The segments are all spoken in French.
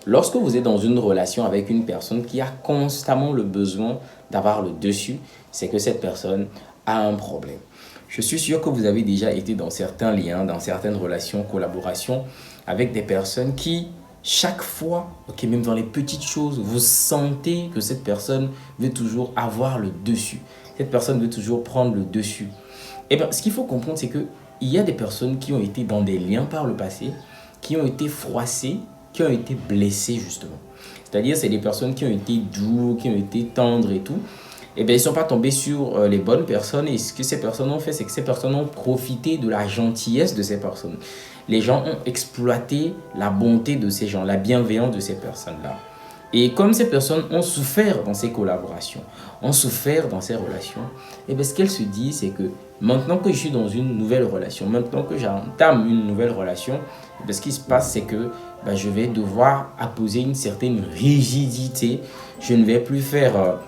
Lorsque vous êtes dans une relation avec une personne qui a constamment le besoin d'avoir le dessus, c'est que cette personne a un problème. Je suis sûr que vous avez déjà été dans certains liens, dans certaines relations, collaborations avec des personnes qui, chaque fois, ok, même dans les petites choses, vous sentez que cette personne veut toujours avoir le dessus. Cette personne veut toujours prendre le dessus. Eh bien, ce qu'il faut comprendre, c'est qu'il y a des personnes qui ont été dans des liens par le passé, qui ont été froissées, qui ont été blessées justement. C'est-à-dire, c'est des personnes qui ont été doux, qui ont été tendres et tout. Eh bien, ils ne sont pas tombés sur les bonnes personnes. Et ce que ces personnes ont fait, c'est que ces personnes ont profité de la gentillesse de ces personnes. Les gens ont exploité la bonté de ces gens, la bienveillance de ces personnes-là. Et comme ces personnes ont souffert dans ces collaborations, ont souffert dans ces relations, et bien ce qu'elles se disent, c'est que maintenant que je suis dans une nouvelle relation, maintenant que j'entame une nouvelle relation, et bien ce qui se passe, c'est que ben, je vais devoir apposer une certaine rigidité. Je ne vais plus faire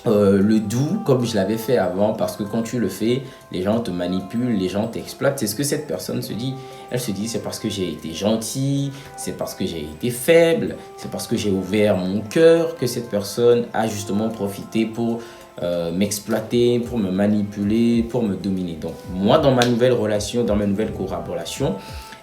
le doux comme je l'avais fait avant, parce que quand tu le fais, les gens te manipulent, les gens t'exploitent. C'est ce que cette personne se dit. Elle se dit, c'est parce que j'ai été gentil, c'est parce que j'ai été faible, c'est parce que j'ai ouvert mon cœur que cette personne a justement profité pour m'exploiter, pour me manipuler, pour me dominer. Donc moi, dans ma nouvelle relation, dans ma nouvelle collaboration,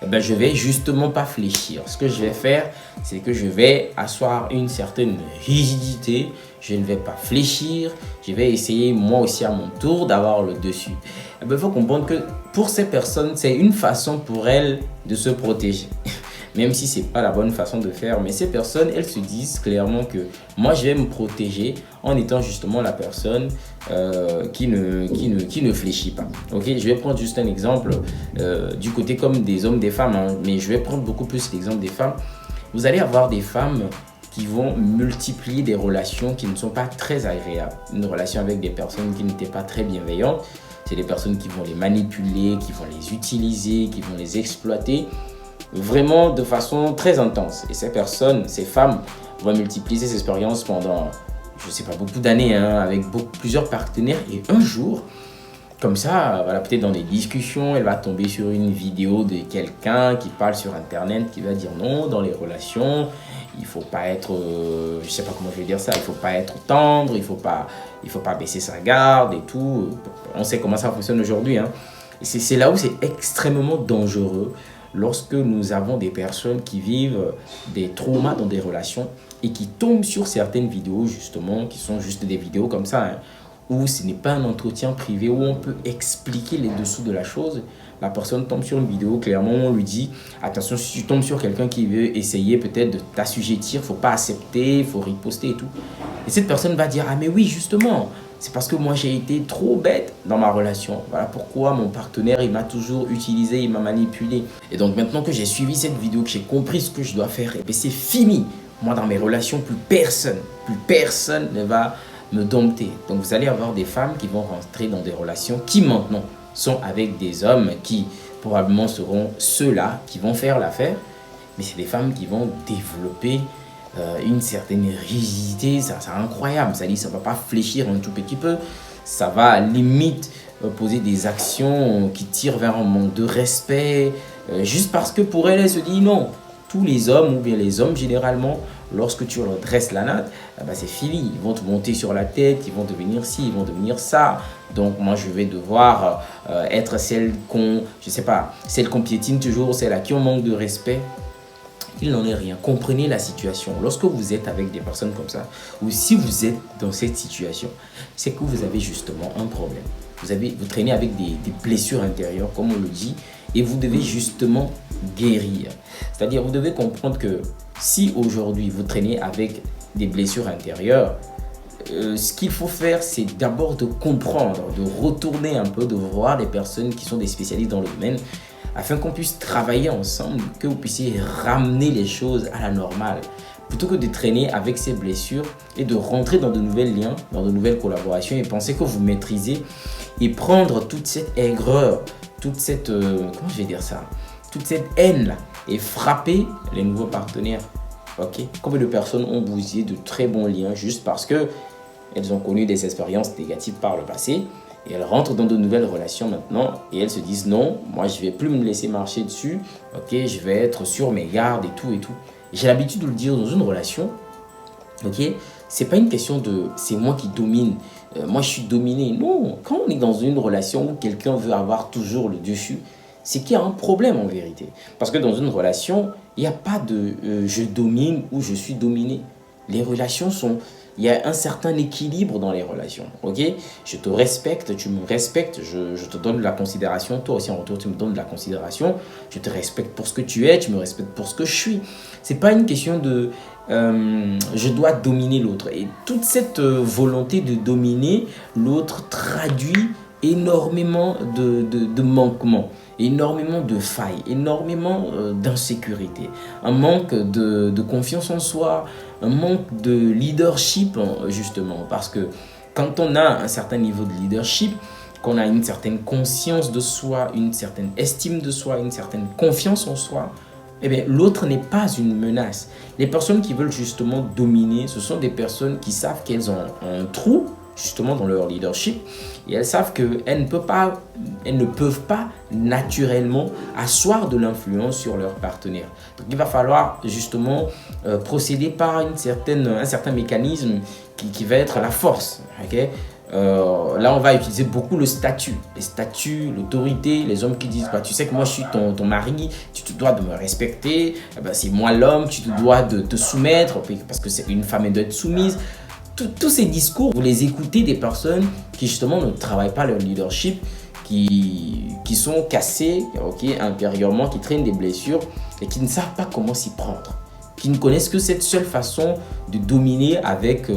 eh ben, je vais justement pas fléchir. Ce que je vais faire, c'est que je vais asseoir une certaine rigidité. Je ne vais pas fléchir. Je vais essayer moi aussi à mon tour d'avoir le dessus. Eh ben, il faut comprendre que pour ces personnes, c'est une façon pour elles de se protéger. Même si ce n'est pas la bonne façon de faire. Mais ces personnes, elles se disent clairement que moi, je vais me protéger en étant justement la personne qui ne fléchit pas. Okay, je vais prendre juste un exemple du côté comme des hommes, des femmes. Hein, mais je vais prendre beaucoup plus l'exemple des femmes. Vous allez avoir des femmes qui vont multiplier des relations qui ne sont pas très agréables. Une relation avec des personnes qui n'étaient pas très bienveillantes. C'est des personnes qui vont les manipuler, qui vont les utiliser, qui vont les exploiter vraiment de façon très intense. Et ces personnes, ces femmes, vont multiplier ces expériences pendant, je ne sais pas, beaucoup d'années, hein, avec plusieurs partenaires. Et un jour, comme ça, voilà, peut-être dans des discussions, elle va tomber sur une vidéo de quelqu'un qui parle sur Internet, qui va dire non, dans les relations, il ne faut pas être, je ne sais pas comment je vais dire ça, il ne faut pas être tendre, il faut pas baisser sa garde et tout. On sait comment ça fonctionne aujourd'hui. Hein. C'est là où c'est extrêmement dangereux lorsque nous avons des personnes qui vivent des traumas dans des relations et qui tombent sur certaines vidéos justement, qui sont juste des vidéos comme ça, hein, où ce n'est pas un entretien privé, où on peut expliquer les dessous de la chose. La personne tombe sur une vidéo, clairement, on lui dit « Attention, si tu tombes sur quelqu'un qui veut essayer peut-être de t'assujettir, il ne faut pas accepter, il faut riposter et tout. » Et cette personne va dire « Ah mais oui, justement, c'est parce que moi j'ai été trop bête dans ma relation. Voilà pourquoi mon partenaire, il m'a toujours utilisé, il m'a manipulé. Et donc maintenant que j'ai suivi cette vidéo, que j'ai compris ce que je dois faire, et bien c'est fini. Moi dans mes relations, plus personne ne va me dompter. » Donc vous allez avoir des femmes qui vont rentrer dans des relations qui maintenant sont avec des hommes qui probablement seront ceux-là qui vont faire l'affaire. Mais c'est des femmes qui vont développer une certaine rigidité, c'est incroyable. Ça dit, ça ne va pas fléchir un tout petit peu. Ça va limite poser des actions qui tirent vers un manque de respect. Juste parce que pour elle, elle se dit non. Tous les hommes, ou bien les hommes généralement, lorsque tu leur dresses la natte, c'est fini. Ils vont te monter sur la tête, ils vont devenir ci, ils vont devenir ça. Donc moi, je vais devoir être celle qu'on piétine toujours, celle à qui on manque de respect. Il n'en est rien. Comprenez la situation. Lorsque vous êtes avec des personnes comme ça, ou si vous êtes dans cette situation, c'est que vous avez justement un problème. Vous traînez avec des blessures intérieures, comme on le dit, et vous devez justement guérir. C'est-à-dire, vous devez comprendre que si aujourd'hui vous traînez avec des blessures intérieures, ce qu'il faut faire, c'est d'abord de comprendre, de retourner un peu, de voir des personnes qui sont des spécialistes dans le domaine, afin qu'on puisse travailler ensemble, que vous puissiez ramener les choses à la normale. Plutôt que de traîner avec ces blessures et de rentrer dans de nouveaux liens, dans de nouvelles collaborations et penser que vous maîtrisez et prendre toute cette aigreur, toute cette, toute cette haine-là et frapper les nouveaux partenaires. Ok? Combien de personnes ont bousillé de très bons liens juste parce qu'elles ont connu des expériences négatives par le passé et elles rentrent dans de nouvelles relations maintenant et elles se disent non, moi je ne vais plus me laisser marcher dessus, ok, je vais être sur mes gardes et tout et tout. j'ai l'habitude de le dire dans une relation, ok, c'est pas une question de c'est moi qui domine, moi je suis dominé. Non, quand on est dans une relation où quelqu'un veut avoir toujours le dessus, c'est qu'il y a un problème en vérité. Parce que dans une relation, il n'y a pas de je domine ou je suis dominé. Les relations sont... Il y a un certain équilibre dans les relations, ok? Je te respecte, tu me respectes, je te donne de la considération, toi aussi en retour tu me donnes de la considération, je te respecte pour ce que tu es, tu me respectes pour ce que je suis. C'est pas une question de je dois dominer l'autre. Et toute cette volonté de dominer l'autre traduit énormément de manquements, énormément de failles, énormément d'insécurité, un manque de confiance en soi, un manque de leadership justement, parce que quand on a un certain niveau de leadership, qu'on a une certaine conscience de soi, une certaine estime de soi, une certaine confiance en soi, eh bien, l'autre n'est pas une menace. Les personnes qui veulent justement dominer, ce sont des personnes qui savent qu'elles ont un trou justement dans leur leadership et elles savent qu'elles ne peuvent pas naturellement asseoir de l'influence sur leur partenaire. Donc il va falloir justement procéder par un certain mécanisme qui va être la force. Okay? Là, on va utiliser beaucoup le statut, les statuts, l'autorité, les hommes qui disent bah, tu sais que moi je suis ton mari, tu te dois de me respecter, bah, c'est moi l'homme, tu te dois de te soumettre parce que c'est une femme, elle doit être soumise. Tous ces discours, vous les écoutez des personnes qui justement ne travaillent pas leur leadership, qui sont cassées okay, intérieurement, qui traînent des blessures et qui ne savent pas comment s'y prendre, qui ne connaissent que cette seule façon de dominer avec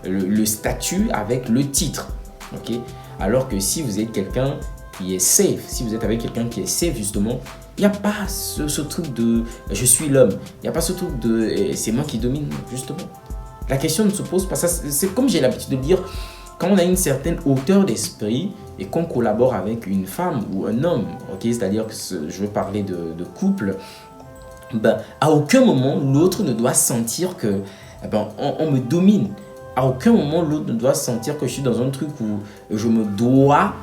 le statut, avec le titre. Okay? Alors que si vous êtes quelqu'un qui est safe, si vous êtes avec quelqu'un qui est safe justement, il n'y a pas ce truc de je suis l'homme, il n'y a pas ce truc de c'est moi qui domine justement. La question ne se pose pas. C'est comme j'ai l'habitude de dire, quand on a une certaine hauteur d'esprit et qu'on collabore avec une femme ou un homme, okay, c'est-à-dire que je veux parler de couple, ben, à aucun moment l'autre ne doit sentir que on me domine. À aucun moment l'autre ne doit sentir que je suis dans un truc où je me dois,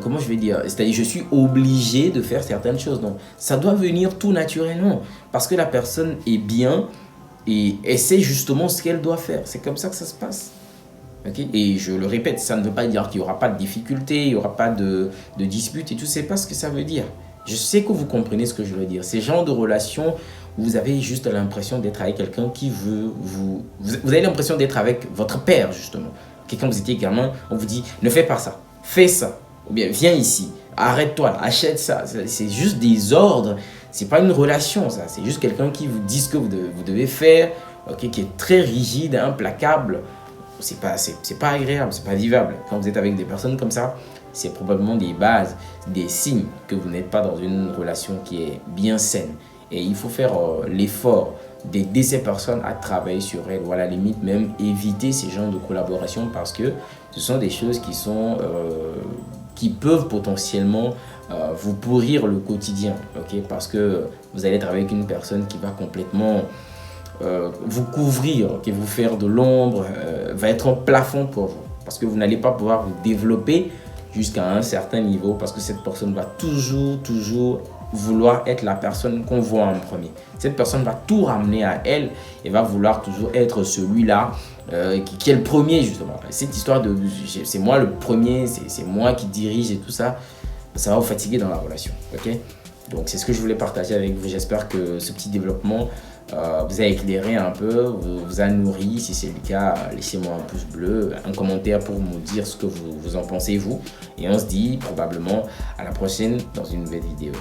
comment je vais dire, c'est-à-dire je suis obligé de faire certaines choses. Donc ça doit venir tout naturellement parce que la personne est bien et essaie justement ce qu'elle doit faire. C'est comme ça que ça se passe. Okay? Et je le répète, ça ne veut pas dire qu'il n'y aura pas de difficultés, il n'y aura pas de disputes et tout. C'est pas ce que ça veut dire. Je sais que vous comprenez ce que je veux dire. Ces genres de relations où vous avez juste l'impression d'être avec quelqu'un qui veut vous avez l'impression d'être avec votre père justement. Quand vous étiez gamin, on vous dit ne fais pas ça, fais ça. Ou bien viens ici, arrête-toi, achète ça. C'est juste des ordres. C'est pas une relation, ça. C'est juste quelqu'un qui vous dit ce que vous devez faire, okay, qui est très rigide, implacable. C'est pas agréable, c'est pas vivable. Quand vous êtes avec des personnes comme ça, c'est probablement des bases, des signes que vous n'êtes pas dans une relation qui est bien saine. Et il faut faire l'effort d'aider ces personnes à travailler sur elles, ou à la limite même éviter ces genres de collaboration parce que ce sont des choses qui peuvent potentiellement vous pourrir le quotidien, okay? Parce que vous allez être avec une personne qui va complètement vous couvrir, okay? Vous faire de l'ombre, va être un plafond pour vous parce que vous n'allez pas pouvoir vous développer jusqu'à un certain niveau parce que cette personne va toujours vouloir être la personne qu'on voit en premier. Cette personne va tout ramener à elle et va vouloir toujours être celui-là qui est le premier justement. Cette histoire de c'est moi le premier, c'est moi qui dirige et tout ça, ça va vous fatiguer dans la relation. Okay? Donc c'est ce que je voulais partager avec vous. J'espère que ce petit développement vous a éclairé un peu, vous a nourri. Si c'est le cas, laissez-moi un pouce bleu, un commentaire pour me dire ce que vous en pensez vous. Et on se dit probablement à la prochaine dans une nouvelle vidéo.